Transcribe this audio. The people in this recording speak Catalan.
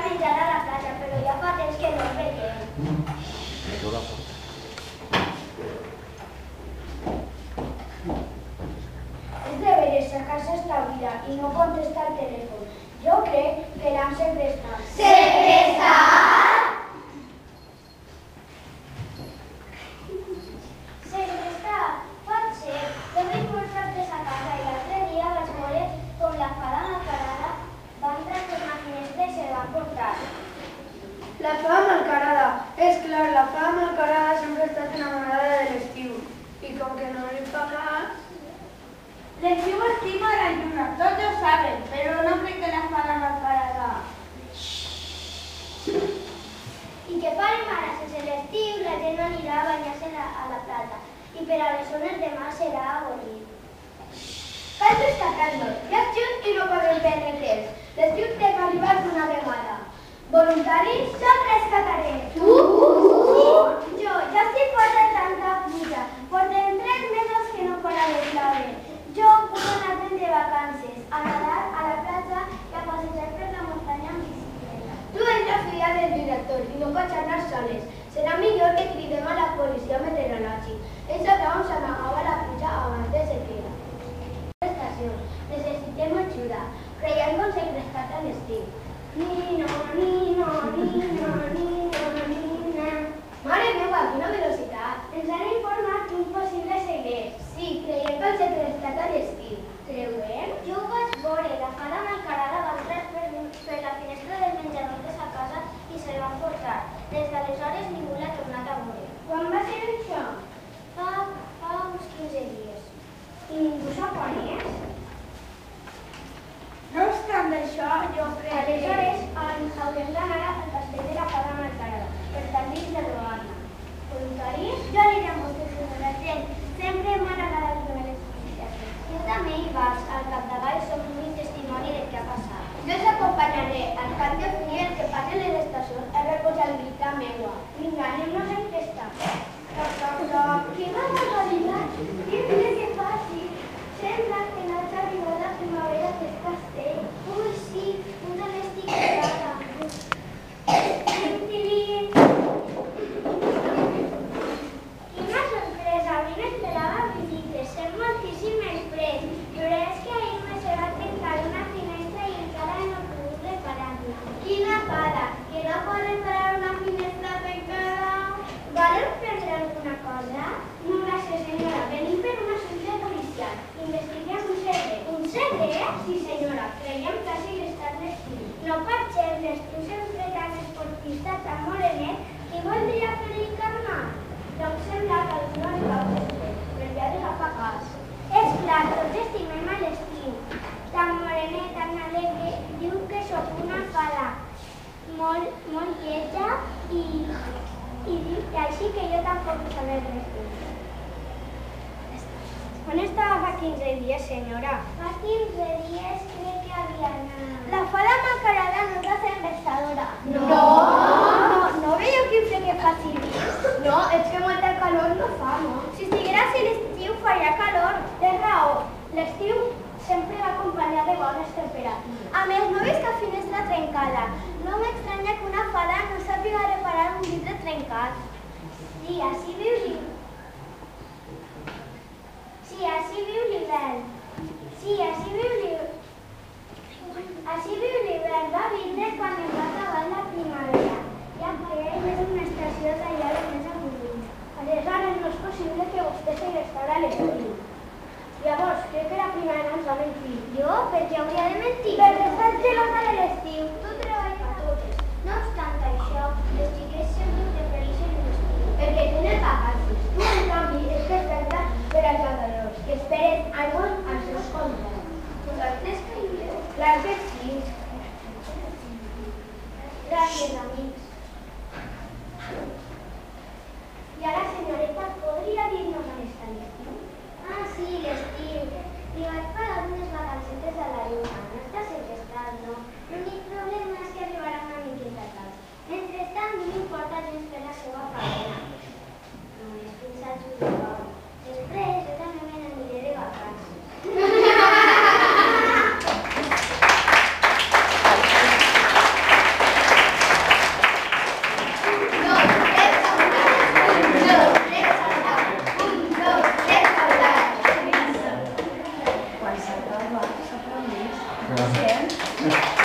menjar a la platja, però ja fa temps que no el veiem. És de veres, sa casa està buida i no contesta el telèfon. Jo crec que l'han segrestat. Segrestat? Segrestat? Pot ser. Jo veig molts tractes a casa i l'altre dia vaig veure com la fada malcarada va entrar per una finestra i se'l van portar. La fada malcarada. És clar, la fada malcarada sempre ha estat enamorada de l'estiu. I com que no li paga... L'estiu estima la lluna, tots ho saben, però no crec que la fada malcarada. I que farem ara sense l'estiu, la gent no anirà a banyar-se a la platja i per a les zones de mar serà avorrit. Cal destacar-nos, ja és juny i no podem perdre temps. L'estiu té que arribar d'una vegada. Voluntaris? Som rescatarem. Tu? Sí, jo estic fora de tanta pluja. Portem 3 mesos que no fora de plave. Jo puc anar-te'n de vacances, a nadar a la platja i a passejar per la muntanya amb bicicleta. Tu ets la filla del director i no pots anar soles. Serà millor que cridem a la policia meteorològica. Ells sabran on s'amagava la pluja abans de sequera. Estació. Necessitem ajuda. Creiem que s'ha prestat a l'estiu. Nino, nino, nino, nino, nino. Mare meva, quina velocitat! Ens han informat d'un possible segrest. Sí, creiem que els he prestat a l'estiu. Creuem? Jo ho vaig veure. La fada malcarada va entrar per la finestra del menjador de sa casa i se'l van portar. Des d'aleshores ningú l'ha tornat a veure. Quan va ser això? Fa uns 15 dies. I ningú sap on és? No obstant això, jo crec que... Aleshores, ens haurem d'anar al castell de la fada malcarada per tal d'interrogar-la. Voluntaris? Jo aniré amb vostè, senyora gent. Sempre m'ha agradat veure les explicacions. Jo també hi vaig. Al capdavall som l'únic testimoni del que ha passat. Jo us acompanyaré. Al cap de fi, el que passa a les estacions és responsabilitat meua. Vinga, anem-nos a enquestar. Toc, toc, toc. Quina casualitat. Què voler que faci? Sembla que no haig arribat la primavera d'aquest castell. Ui, sí, un domesticat. Tintilín. Quina sorpresa, a mi m'esperava visites, ser moltíssimes prets, però és que ahir me se va trencar una finestra i encara no he pogut reparar-la. Quina fada, que no pot reparar una finestra trencada? Voleu prendre alguna cosa? No, gràcies, senyora, venim per un assumpte policial. Investiguem un secret. Un secret? Sí, senyora, creiem que ha segrestat l'estiu. No pot ser, l'estiu sempre tan esportista, tan morenet, qui voldria fer-hi carnal? Doncs sembla que alguna li va fer, però ja li agafa cas. És clar, tots estimem a l'estiu. Tan morenet, tan alegre, diu que sóc una fada molt lletja i així que jo tampoc ho saber l'estiu. On estava fa 15 dies, senyora? Fa 15 dies crec que havia anat. La fada malcarada no és la segrestadora. No! No veieu quin fred que fa 5 dies? No, és que molta calor no fa, no? Si estiguera a l'estiu faria calor. Tens raó. L'estiu sempre va acompanyat de bones temperatures. A més, no veus cap finestra trencada. No m'estranya que una fada no sàpiga reparar un vidre trencat. Sí, així viu l'hivern. Sí, així viu l'hivern. Així viu l'hivern. Va vindre quan es va acabar la primavera. Ja feia més una estació d'allà de més avorrit. Aleshores no és possible que vostè segrestarà a l'estiu. Llavors, crec que la primavera ens va mentir. Jo? Per què hauria de mentir? Perquè estàs gelosa de l'estiu. Tu treballes a totes. No obstant això, les xiques sempre ho prefereixen l'estiu. Perquè tenen vacances. Tu, en canvi, és perfecta per als nadadors, que esperen aigua als seus comptes. Vosaltres creieu? Clar que sí. Gràcies, amics. I ara, senyoreta, podria dir-nos on està l'estiu? Ah, sí, l'estiu. Li vaig pagar unes vacancetes a la lluna. No està segrestat, no? L'únic problema és que arribarà una miqueta tard. Mentrestant, no m'importa gens fer la seva feina. Només fins al juliol. Després, jo també me n'aniré de vacances. Gràcies.